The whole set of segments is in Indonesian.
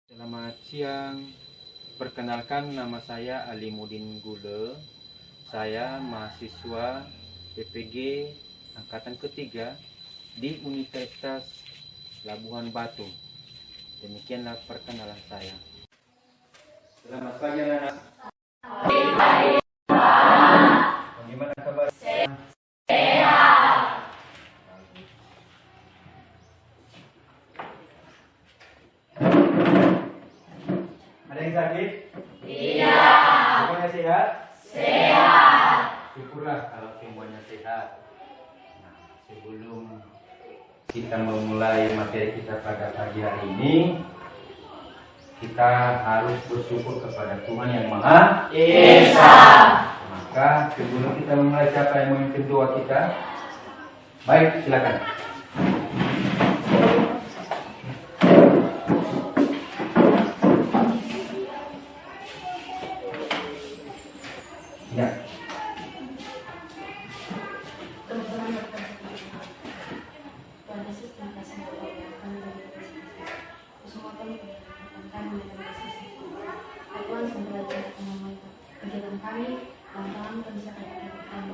Selamat siang, perkenalkan nama saya Alimuddin Gule. Saya mahasiswa PPG Angkatan Ketiga di Universitas Labuhan Batu. Demikianlah perkenalan saya. Selamat pagi anak-anak. Bagaimana kabar? Ada yang sakit? Iya. Semuanya sehat? Sehat. Syukurlah kalau semuanya sehat. Nah, sebelum kita memulai materi kita pada pagi hari ini, kita harus bersyukur kepada Tuhan Yang Maha Esa. Maka sebelum kita memulai, siapa yang memimpin doa kita? Baik, silakan. Ya. Kegiatan kami, lantaran bisa kami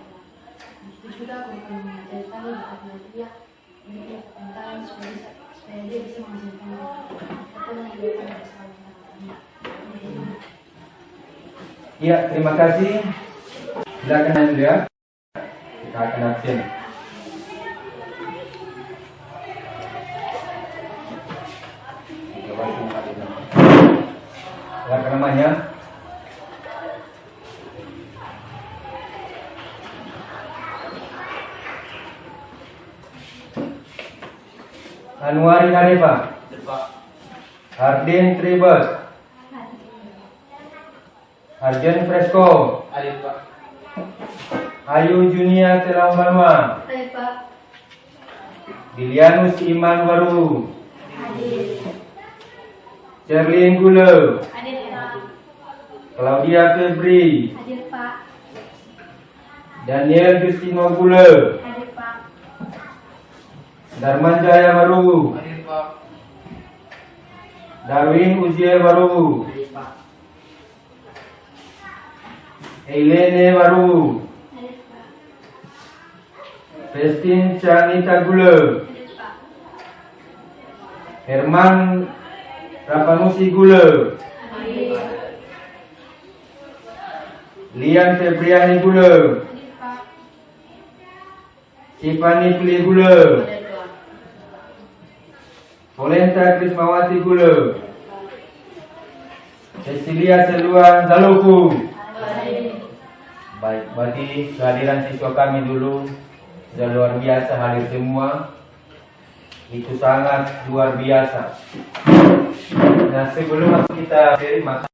itu juga bukan mengajari kami bukan dia ini tentang supaya dia bisa menghasilkan apa yang dia bisa lakukan. Ya, terima kasih. Silakan Anda. Kita akan absen. Silakan namanya. Anwari Hanifah. Hardin Tribus. Arjen Fresco. Ayu Junia Telambanwa. Dilianus Iman Baru. Sherlyn Gule. Claudia Febri. Daniel Justino Gule. Darman Jaya Baru. Darwin Uziel Baru. Helene Baru. Festin Chanita Gule. Herman Rapanusi Gule. Lian Febriani Gule. Tiffany Pli Gule. Polenta Krismawati Gule. Cecilia Seluan Zaluku. Baik, bagi kehadiran siswa kami dulu sudah luar biasa hadir semua. Itu sangat luar biasa. Nah, sebelum kita materi, maka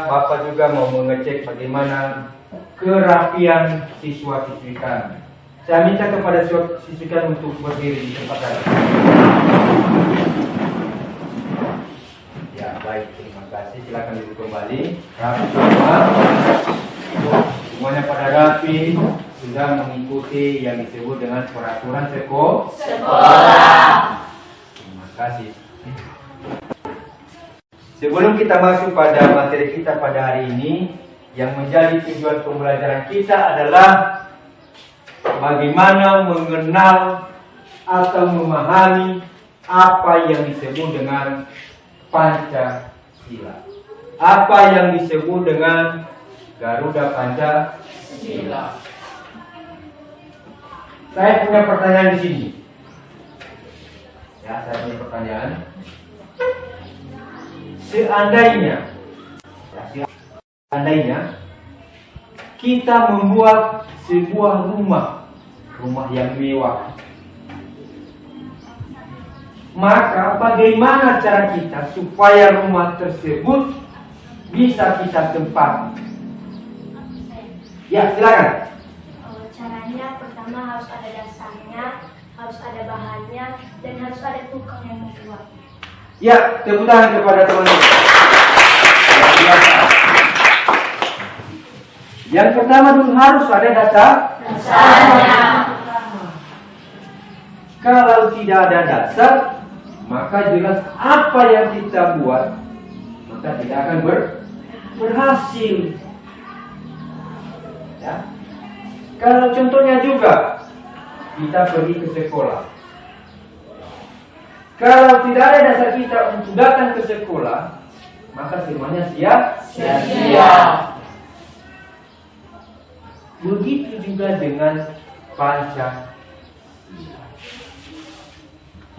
Bapak juga mau mengecek bagaimana kerapian siswa-siswi kami. Saya minta kepada siswi kami untuk berdiri di tempat tadi. Ya, baik, terima kasih. Silakan duduk kembali. Rapi semua. Semuanya pada rapi, sudah mengikuti yang disebut dengan peraturan sekolah. Terima kasih. Sebelum kita masuk pada materi kita pada hari ini, yang menjadi tujuan pembelajaran kita adalah bagaimana mengenal atau memahami apa yang disebut dengan Pancasila. Apa yang disebut dengan Garuda Pancasila. Saya punya pertanyaan di sini. Ya, saya punya pertanyaan. Seandainya kita membuat sebuah rumah yang mewah, maka bagaimana cara kita supaya rumah tersebut bisa kita tempati? Ya, silakan. Caranya pertama harus ada dasarnya, harus ada bahannya, dan harus ada tukang yang membuat. Ya, tepuk tangan kepada teman-teman. Yang pertama dulu harus ada dasarnya. Kalau tidak ada dasar, maka jelas apa yang kita buat kita tidak akan berhasil. Ya. Kalau contohnya juga kita pergi ke sekolah. Kalau tidak ada dasar kita untuk datang ke sekolah, maka semuanya sia-sia. Begitu juga dengan Pancasila.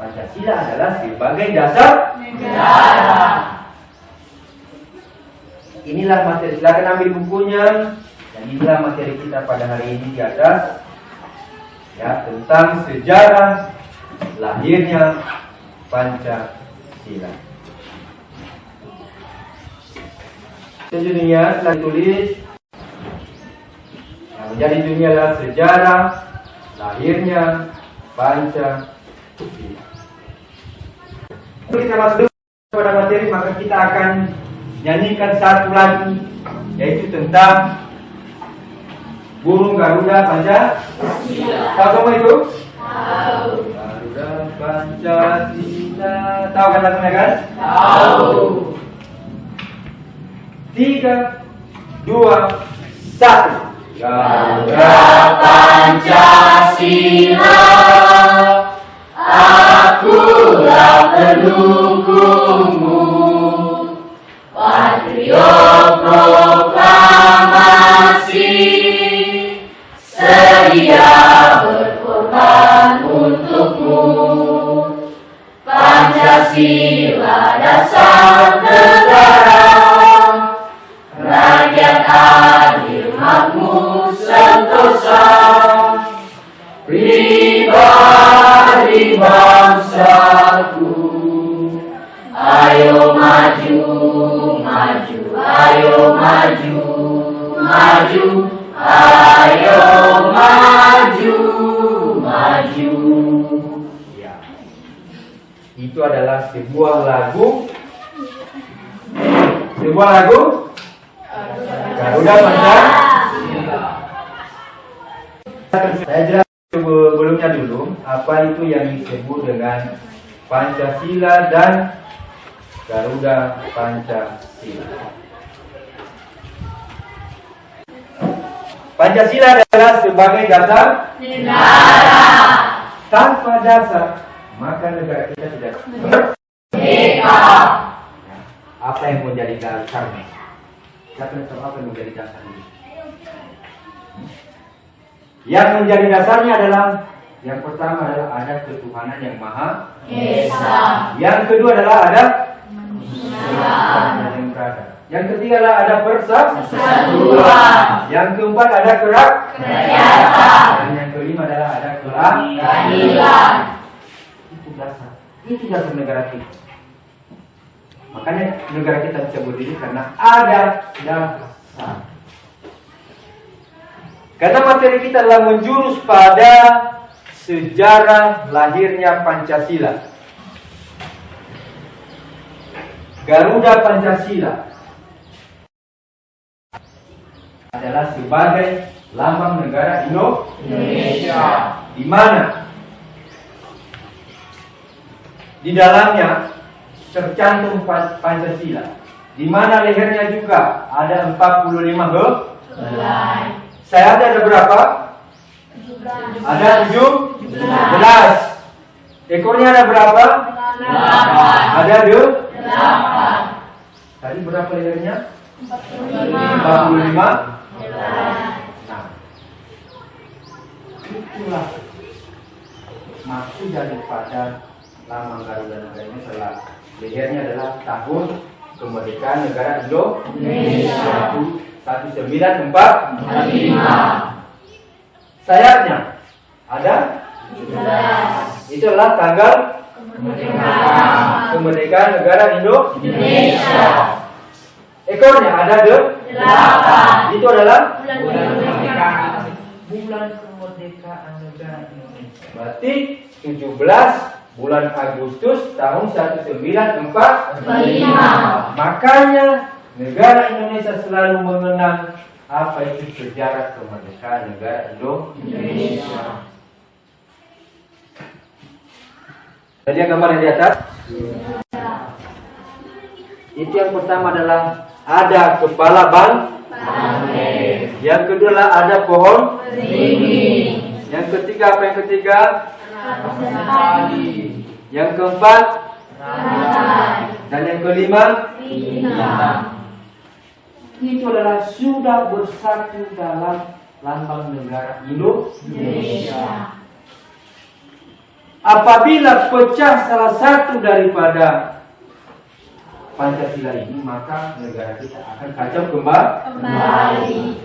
Pancasila adalah sebagai dasar negara. Inilah materi, silakan ambil bukunya. Dan inilah materi kita pada hari ini di atas, ya, tentang sejarah lahirnya Pancasila. Sejujurnya telah ditulis yang menjadi dunia adalah sejarah lahirnya Pancasila. Kita masuk pada materi, maka kita akan nyanyikan satu lagi, yaitu tentang burung Garuda Pancasila. Tahu kamu itu? Tahu. Garuda Pancasila. Tahu kan lagunya kan? Tahu. 3, 2, 1. Garuda Pancasila, akulah pendukungmu, patriot proklamasi, sedia berkorban untukmu. Pancasila dasar negara, rakyat adil makmur sentosa, pribadi bangsaku. Ayo maju, maju, ayo maju, maju, ayo maju, maju. Ya. Itu adalah sebuah lagu. Sebuah lagu Garuda Pancasila. Saya jelaskan sebelumnya dulu apa itu yang disebut dengan Pancasila dan Garuda Pancasila. Pancasila adalah sebagai dasar negara. Tanpa dasar, maka negara kita tidak merdeka. Apa yang menjadi dasarnya? Siapa yang tahu apa yang menjadi dasarnya? Yang menjadi dasarnya adalah, yang pertama adalah ada ketuhanan yang Maha Esa. Yang kedua adalah ada yang berada. Yang ketiga adalah ada persatuan. Yang keempat ada kerakyatan. Dan yang kelima adalah ada keadilan. Itu dasar. Itu dasar negara kita. Makanya negara kita bisa berdiri karena ada dasar. Karena materi kita adalah menjurus pada sejarah lahirnya Pancasila. Garuda Pancasila adalah sebagai lambang negara Indonesia, di mana di dalamnya tercantum Pancasila, di mana lehernya juga ada 45 helai. Sayapnya ada berapa? 17. Ada 17. Ekornya ada berapa? 8. Ada 8. Tadi berapa lehernya? 45. Nah, itulah maksud daripada lambang Garuda negara ini. Setelah lehernya adalah tahun kemerdekaan negara Indonesia 1945. Sayapnya ada 17. Itu adalah tanggal kemerdekaan negara Indonesia. Ekornya ada 8. Itu adalah bulan kemerdekaan negara Indonesia. Berarti 17 bulan Agustus tahun 1945. Makanya negara Indonesia selalu mengenang apa itu sejarah kemerdekaan negara Indonesia. Tadi gambar yang di atas. Itu yang pertama adalah ada kepala banteng. Yang kedua adalah ada pohon beringin. Yang ketiga apa yang ketiga? Tali. Yang keempat? Dan yang kelima? Itu adalah sudah bersatu dalam lambang negara Indonesia. Apabila pecah salah satu daripada Pancasila ini, maka negara kita akan kacau kembali.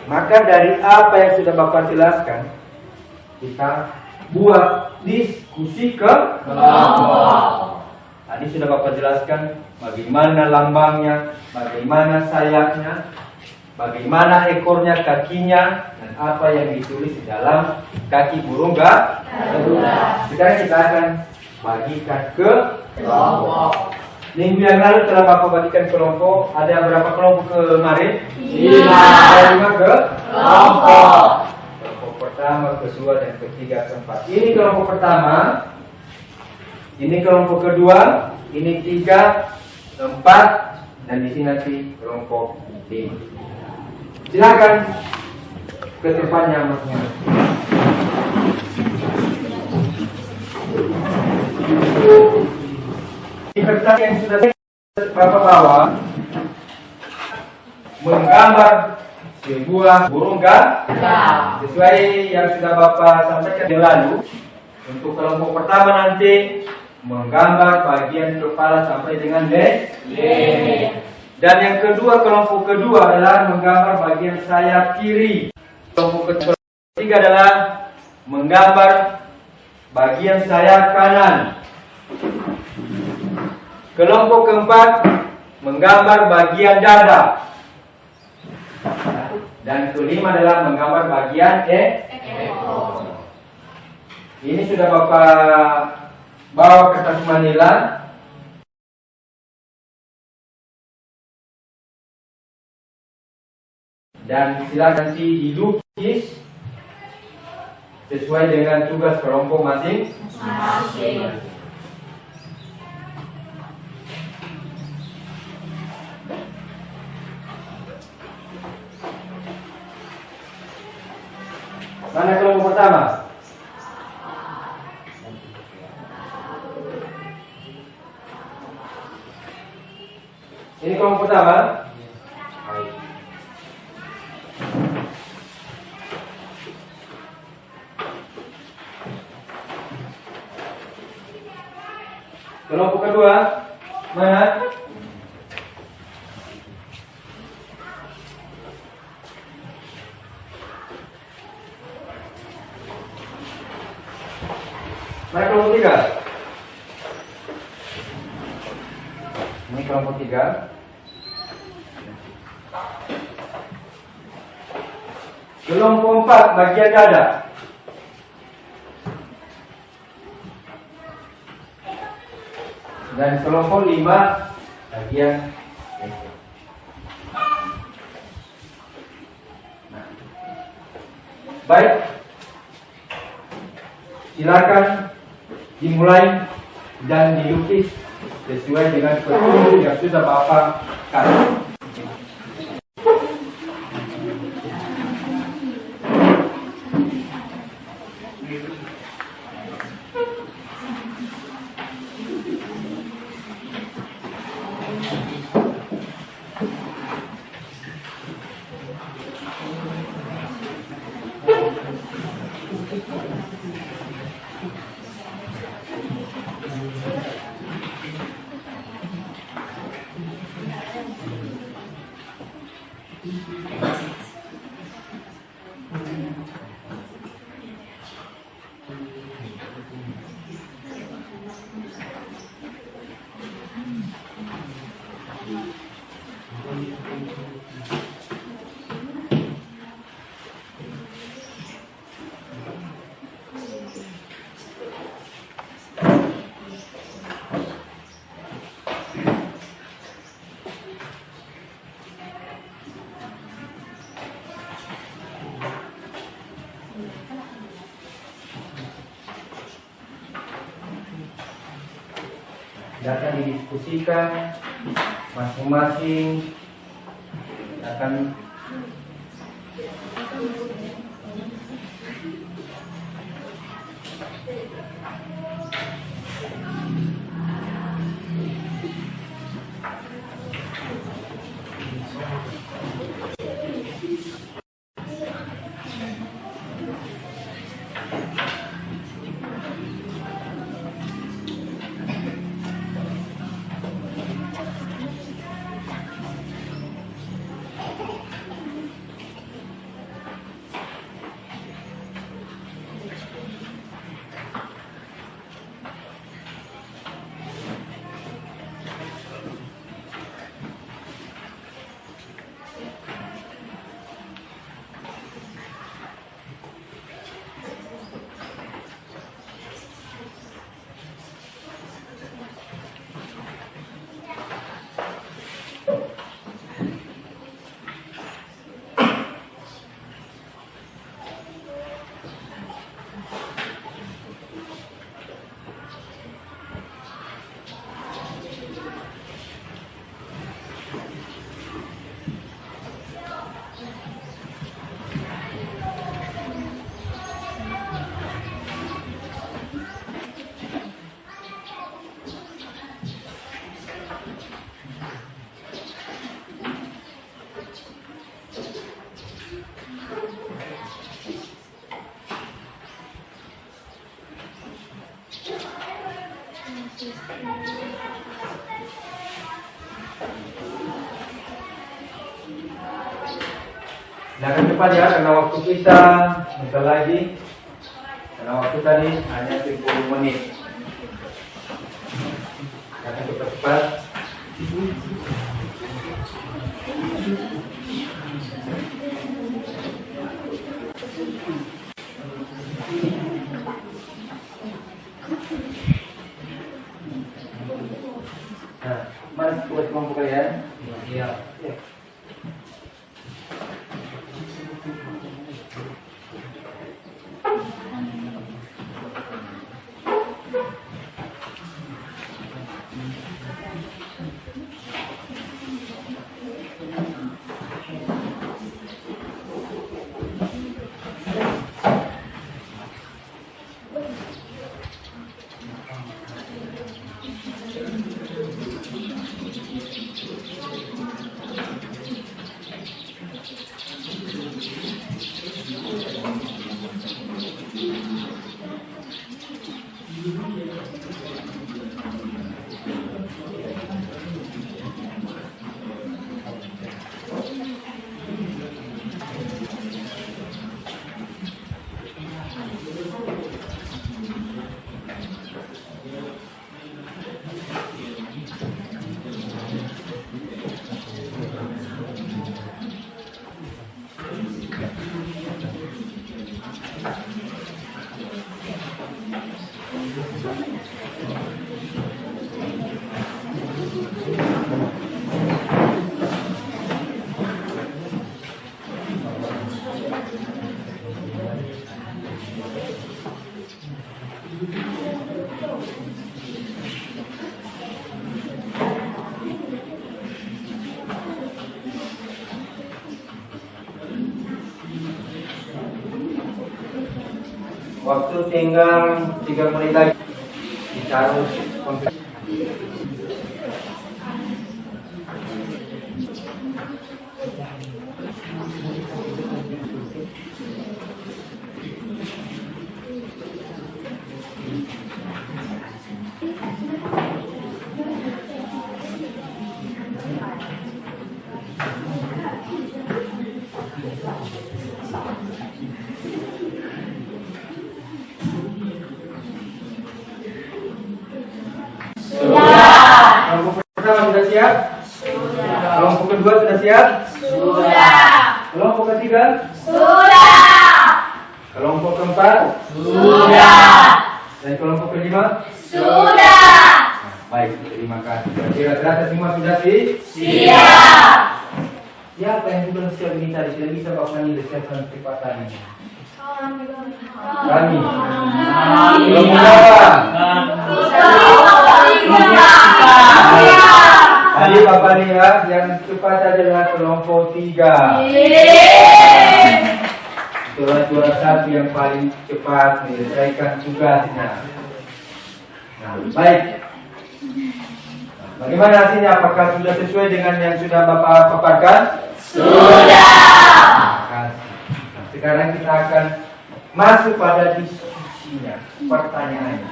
Maka dari apa yang sudah Bapak jelaskan, kita buat diskusi ke kelompok. Tadi sudah Bapak jelaskan bagaimana lambangnya, bagaimana sayapnya, bagaimana ekornya, kakinya, dan apa yang ditulis di dalam kaki burung Garuda. Sekarang kita akan bagikan ke kelompok. Minggu yang lalu telah Bapak bagikan kelompok. Ada berapa kelompok kemarin? 5. Ada 5 ke kelompok. Kelompok pertama, kedua, dan ketiga, keempat. Ini kelompok pertama. Ini kelompok kedua. Ini 3, 4, dan di sini nanti kelompok 5. Silakan ke tempatnya masing-masing. Di kertas yang sudah Bapak bawa menggambar sebuah burung gagak sesuai yang sudah Bapak sampaikan yang lalu. Untuk kelompok pertama nanti menggambar bagian kepala sampai dengan leher. Dan yang kedua, kelompok kedua adalah menggambar bagian sayap kiri. Kelompok ketiga adalah menggambar bagian sayap kanan. Kelompok keempat menggambar bagian dada. Dan kelima adalah menggambar bagian ekor. Ini sudah Bapak bawa kertas manila. Dan silakan dilukis sesuai dengan tugas kelompok masing-masing. Mana kelompok pertama? Ini kelompok pertama. Kelompok kedua, mana? Mana kelompok tiga? Ini kelompok tiga. Kelompok empat, bagian dada. Dan kelompok 5 bagian ekor. Baik, silakan dimulai dan dilukis sesuai dengan petunjuk yang sudah Bapak kasih. akan didiskusikan masing-masing akan jangan cepat ya, karena waktu kita bentar lagi. Karena waktu tadi hanya 30 menit. Jangan cepat-cepat. Nah, mas buat kelompok kalian. Iya. Waktu tinggal 3 menit lagi. Ditaruh komputer. Kelompok pertama sudah siap? Sudah. Kelompok kedua sudah siap? Sudah. Kelompok ketiga? Sudah. Kelompok keempat? Sudah. Dan kelompok kelima? Sudah. Baik, terima kasih. Berarti rata-rata semua sudah siap. Siapa yang belum siap ini tadi? Sudah bisa Pak Fani siapkan kecepatan ini? Kami. Belum berapa? melihat yang cepat adalah kelompok 3. Itulah juara 1 yang paling cepat menyelesaikan tugasnya. Nah, baik. Nah, bagaimana hasilnya? Apakah sudah sesuai dengan yang sudah Bapak paparkan? Nah, sekarang kita akan masuk pada diskusinya, pertanyaannya.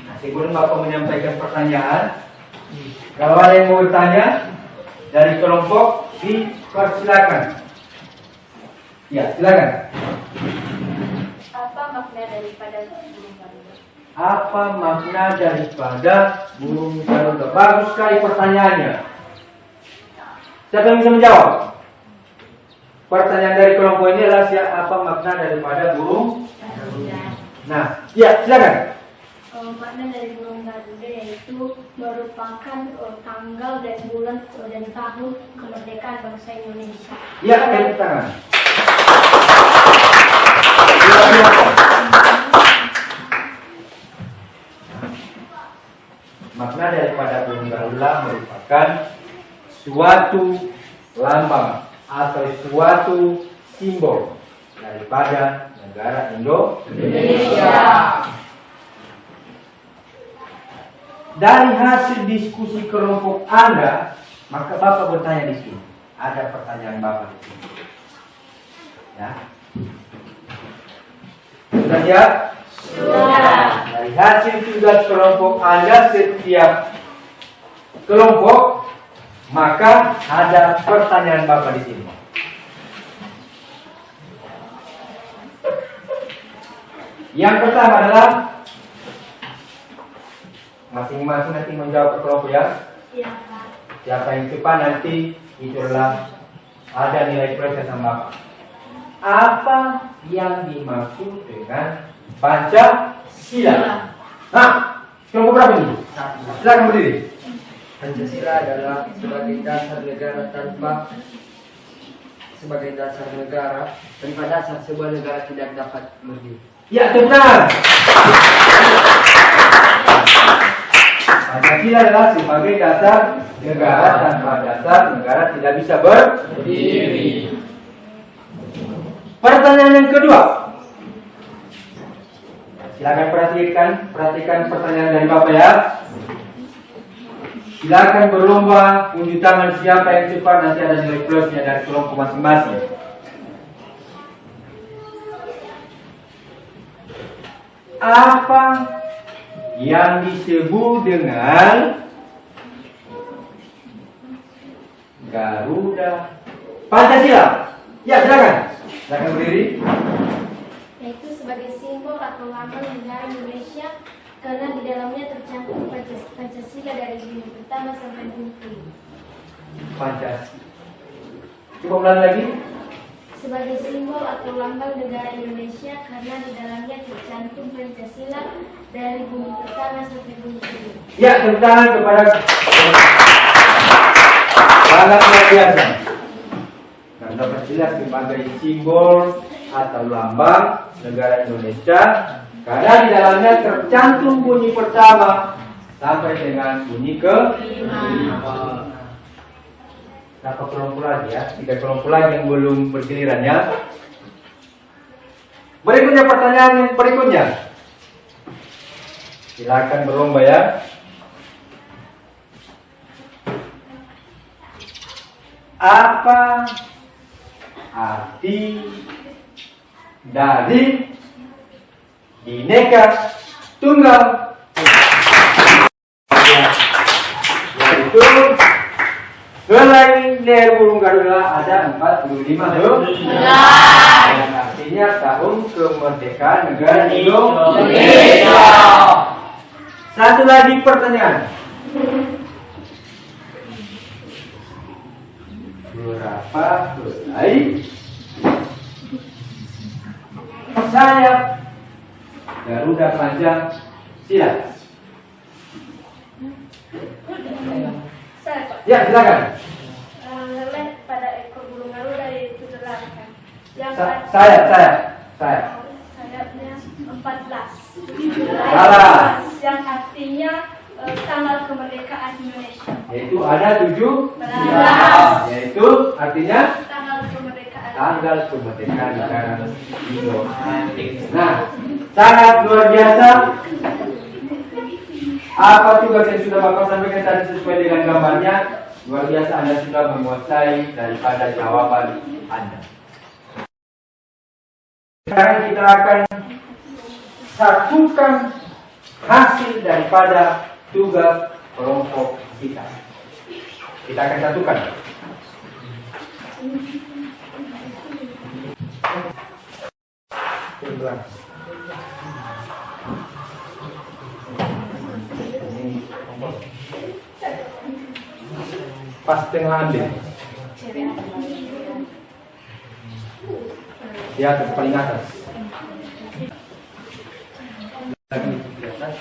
Nah, sebelum Bapak menyampaikan pertanyaan, kalau ada yang mau bertanya dari kelompok, dipersilakan. Ya, silakan. Apa makna daripada burung garuda? Apa makna daripada burung garuda? Bagus sekali pertanyaannya. Siapa yang bisa menjawab? Pertanyaan dari kelompok ini adalah apa makna daripada burung garuda? Nah, ya, silakan. Makna dari burung garuda yaitu merupakan tanggal dan bulan dan tahun kemerdekaan bangsa Indonesia. Ya, tepuk tangan. Makna daripada burung garuda merupakan suatu lambang atau suatu simbol daripada negara Indonesia. Dari hasil diskusi kelompok Anda, maka Bapak bertanya di sini. Ada pertanyaan Bapak di sini. Ya. Sudah siap? Sudah. Dari hasil tugas kelompok Anda setiap kelompok, maka ada pertanyaan Bapak di sini. Yang pertama adalah masing-masing nanti menjawab ke kelompok ya. Iya, Pak. Siapa yang cepat nanti itu adalah ada nilai plus sama Bapak. Apa yang dimaksud dengan Pancasila? Nah, kelompok berapa ini? Silakan berdiri. Pancasila adalah sebagai dasar negara tanpa dasar sebuah negara tidak dapat berdiri. Ya, tepuk tangan. Pancasila adalah sebagai dasar negara, tanpa dasar negara tidak bisa berdiri. Pertanyaan yang kedua. Silakan perhatikan pertanyaan dari Bapak ya. Silakan berlomba unjuk tangan siapa yang cepat, nanti ada nilai plusnya dari kelompok masing-masing. Apa yang disebut dengan Garuda Pancasila? Ya, silakan. Silakan berdiri. Yaitu sebagai simbol atau lambang negara Indonesia karena di dalamnya tercantum Pancasila dari bumi pertama sampai bumi kelima. Pancasila. Coba ulang lagi. Sebagai simbol atau lambang negara Indonesia karena di dalamnya tercantum Pancasila dari bumi pertama sampai bumi kelima. Ya, tepuk tangan kepada sangat luar biasa. Karena Pancasila sebagai simbol atau lambang negara Indonesia karena di dalamnya tercantum bunyi pertama sampai dengan bunyi kelima. Berapa kelompok lagi ya? 3 kelompok lagi yang belum bergiliran ya. Berikutnya pertanyaan yang berikutnya. Silakan berlomba ya. Apa arti dari Bhinneka Tunggal yaitu selain leher burung garuda ada 45 huruf yang artinya tahun kemerdekaan negara Indonesia. Satu lagi pertanyaan. Berapa helai sayap Garuda Pancasila? Saya, Pak. Ya, silakan. Helai pada ekor burung garuda yaitu 8. Yang sayapnya 14. Salah. Yang artinya tanggal kemerdekaan Indonesia. Yaitu ada 17, yaitu artinya Tanggal kemerdekaan. tanggal kemerdekaan negara Indonesia. Nah, sangat luar biasa. Apa tugas yang sudah Bapak sampaikan tadi sesuai dengan gambarnya? Luar biasa, Anda sudah menguasai daripada jawaban Anda. Sekarang kita akan satukan hasil daripada tugas kelompok kita. Kita akan satukan. Pas tengah ambil. Di atas, paling atas. Lagi di atas.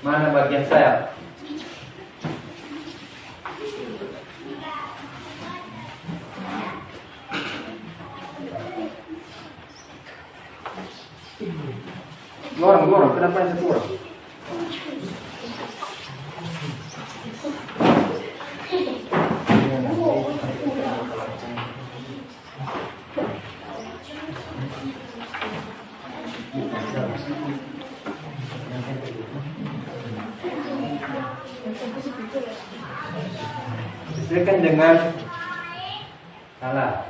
Mana bagian sayap? Lorong, kenapa yang kurang? Sesuaikan dengan salah.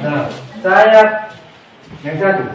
Nah, sayap yang satu.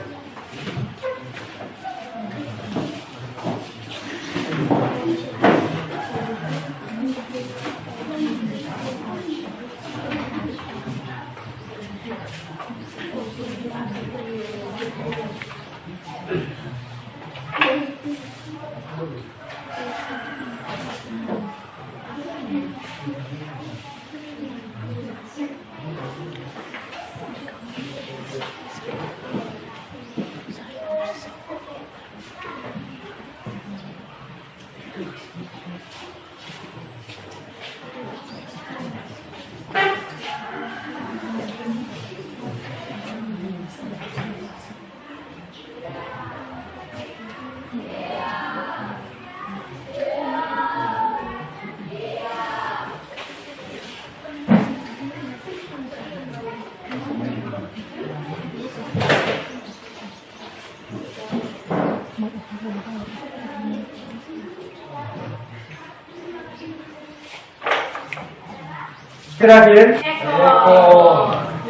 Terakhir,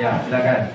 ya silakan.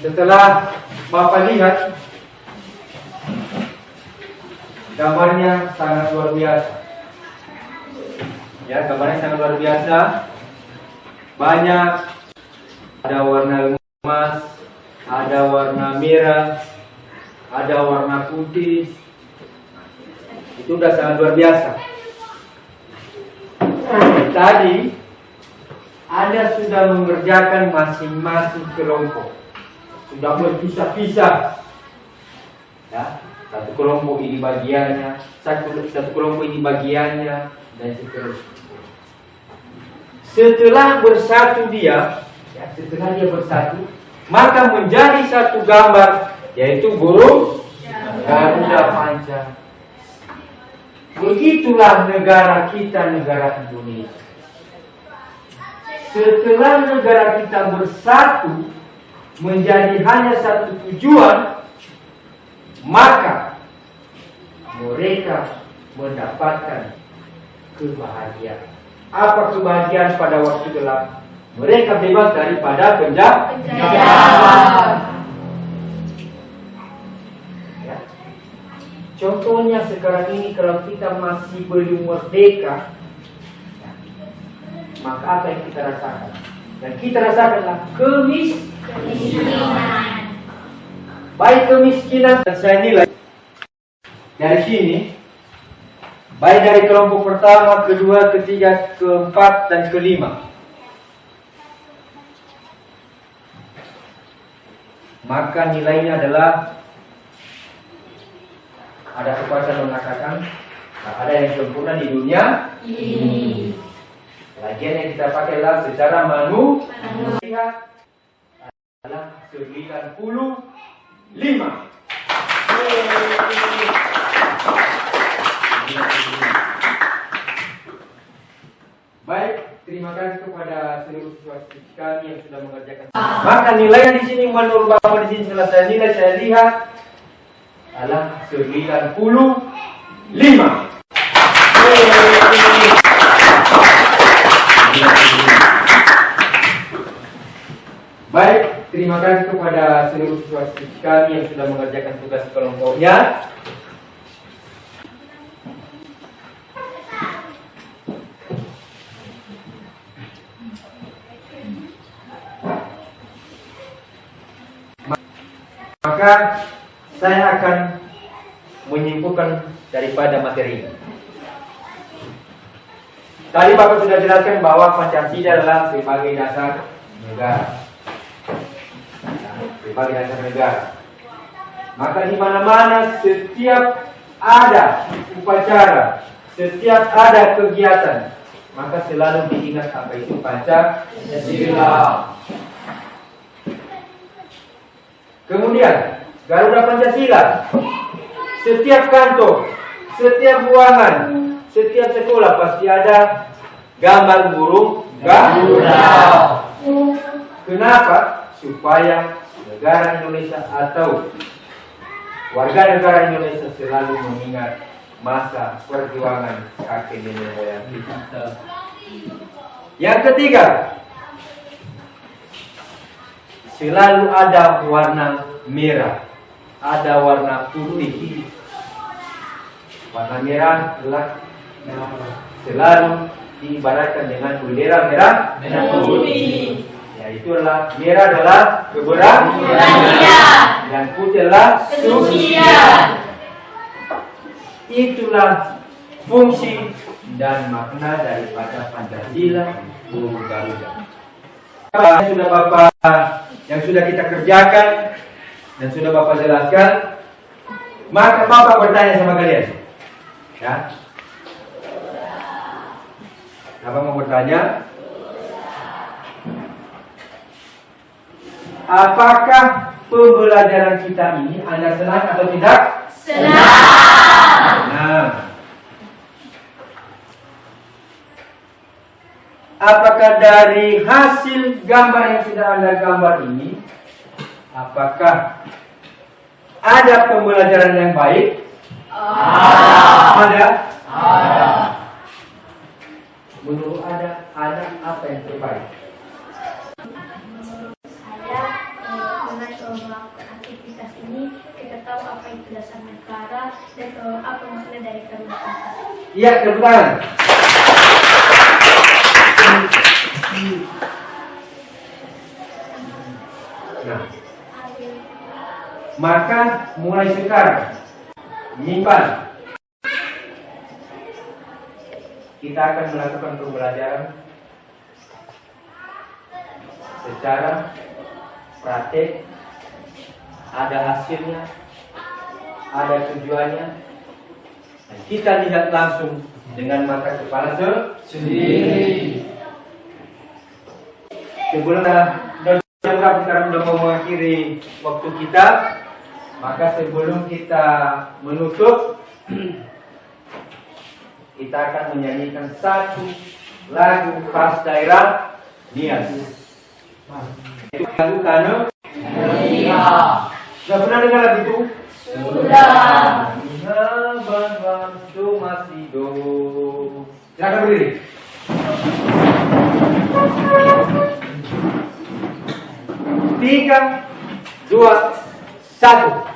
Setelah Bapak lihat, gambarnya sangat luar biasa. Ya, gambarnya sangat luar biasa. Banyak, ada warna emas, ada warna merah, ada warna putih. Itu udah sangat luar biasa. Tadi Anda sudah mengerjakan masing-masing kelompok, sudah berpisah-pisah. Ya, satu kelompok ini bagiannya, satu kelompok ini bagiannya, dan seterusnya. Setelah bersatu dia, ya, setelah dia bersatu, maka menjadi satu gambar, yaitu burung Garuda Pancasila. Begitulah negara kita, negara Indonesia. Setelah negara kita bersatu menjadi hanya satu tujuan, maka mereka mendapatkan kebahagiaan. Apa kebahagiaan pada waktu gelap? Mereka bebas daripada penjahat. Ya. Contohnya sekarang ini kalau kita masih belum merdeka, ya, maka apa yang kita rasakan? Yang kita rasakanlah kemiskinan. Baik kemiskinan, dan saya nilai dari sini, baik dari kelompok pertama, kedua, ketiga, keempat, dan kelima, maka nilainya adalah, ada pepatah mengatakan, tak ada yang sempurna di dunia ini. Lagian yang kita pakai adalah secara manusia adalah 95. Baik, terima kasih kepada seluruh siswa kami yang sudah mengerjakan. Maka nilainya di sini menurut Bapak di sini setelah saya nilai, saya lihat adalah 95. Baik, terima kasih kepada seluruh siswa kami yang sudah mengerjakan tugas kelompoknya. Maka saya akan menyimpulkan daripada materi ini. Tadi Bapak sudah jelaskan bahwa Pancasila adalah sebagai dasar negara. Sebagai dasar negara. Maka di mana-mana setiap ada upacara, setiap ada kegiatan, maka selalu diingat apa itu Pancasila. Kemudian Garuda Pancasila. Setiap kantor, setiap ruangan, setiap sekolah pasti ada gambar burung Garuda. Kenapa? Supaya negara Indonesia atau warga negara Indonesia selalu mengingat masa perjuangan kakek nenek moyang kita. Yang ketiga, selalu ada warna merah, ada warna putih. Warna merah adalah selalu diibaratkan dengan bendera merah putih. Yaitu adalah merah adalah keberanian dan putih adalah kesucian. Itulah fungsi dan makna daripada Pancasila burung Garuda. Yang sudah kita kerjakan dan sudah Bapak jelaskan, maka Bapak bertanya sama kalian, ya. Bapak mau bertanya, apakah pembelajaran kita ini Anda senang atau tidak? Senang. Apakah dari hasil gambar yang sudah Anda gambar ini, apakah ada pembelajaran yang baik? Ada. Menurut ada apa yang terbaik? Ada sangat parah dan apa makna dari kalimat kata. Iya, tepuk tangan. Nah, maka mulai sekarang menyimpan. Kita akan melakukan pembelajaran secara praktek, ada hasilnya, ada tujuannya, dan kita lihat langsung dengan mata kepala sendiri. Sebelum kita sudah mau mengakhiri waktu kita, maka sebelum kita menutup, kita akan menyanyikan satu lagu khas daerah Nias. Itu lagu Kano. Sudah pernah dengar lagu itu? Sudah. Bantu masih do. Silakan berdiri. Tiga, dua, satu.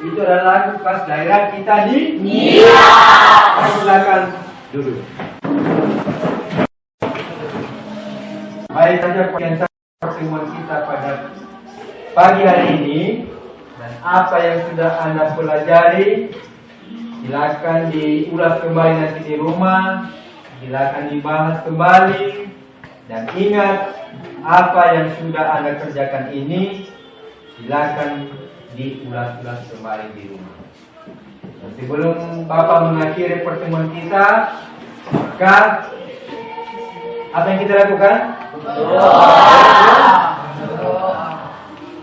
Itu adalah lagu khas daerah kita di Nias. Silakan duduk. Baik saja pertemuan kita pada pagi hari ini, dan apa yang sudah Anda pelajari silakan diulas kembali nanti di rumah, silakan dibahas kembali, dan ingat apa yang sudah Anda kerjakan ini silakan diulas-ulas kembali di rumah. Dan sebelum Bapak mengakhiri pertemuan kita, maka apa yang kita lakukan?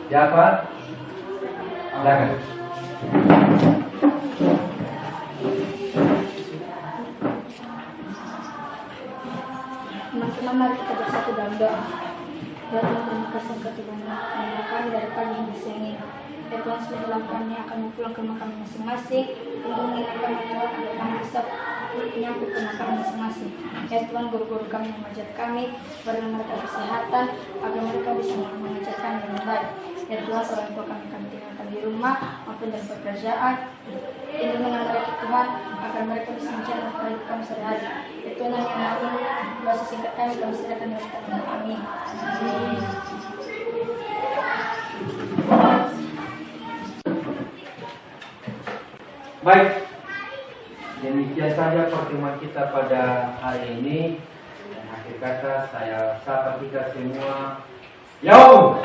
Siapa? Silakan. Teman-teman, mari kita bersatu dalam doa. Ya Tuhan, terima kasih Engkau Tuhan kami dari pagi hingga siang ini. Ya Tuhan, setelah kami akan pulang ke rumah kami masing-masing. Lindungi kami Tuhan agar kami bisa menyambut ke rumah kami masing-masing. Ya Tuhan, guru-guru kami yang mengajar kami, beri mereka kesehatan agar mereka bisa mengajar kami dengan baik. Ya Tuhan, orang tua kami tinggalkan di rumah maupun dalam pekerjaan. Lindungi mereka Tuhan agar mereka bisa menjalankan hidup kami sehari-hari. Ya Tuhan, yang mahu bahasa singkat kami serahkan dari kami. Amin. Baik, demikian saja pertemuan kita pada hari ini. Dan akhir kata saya sapa kita semua. Yaum.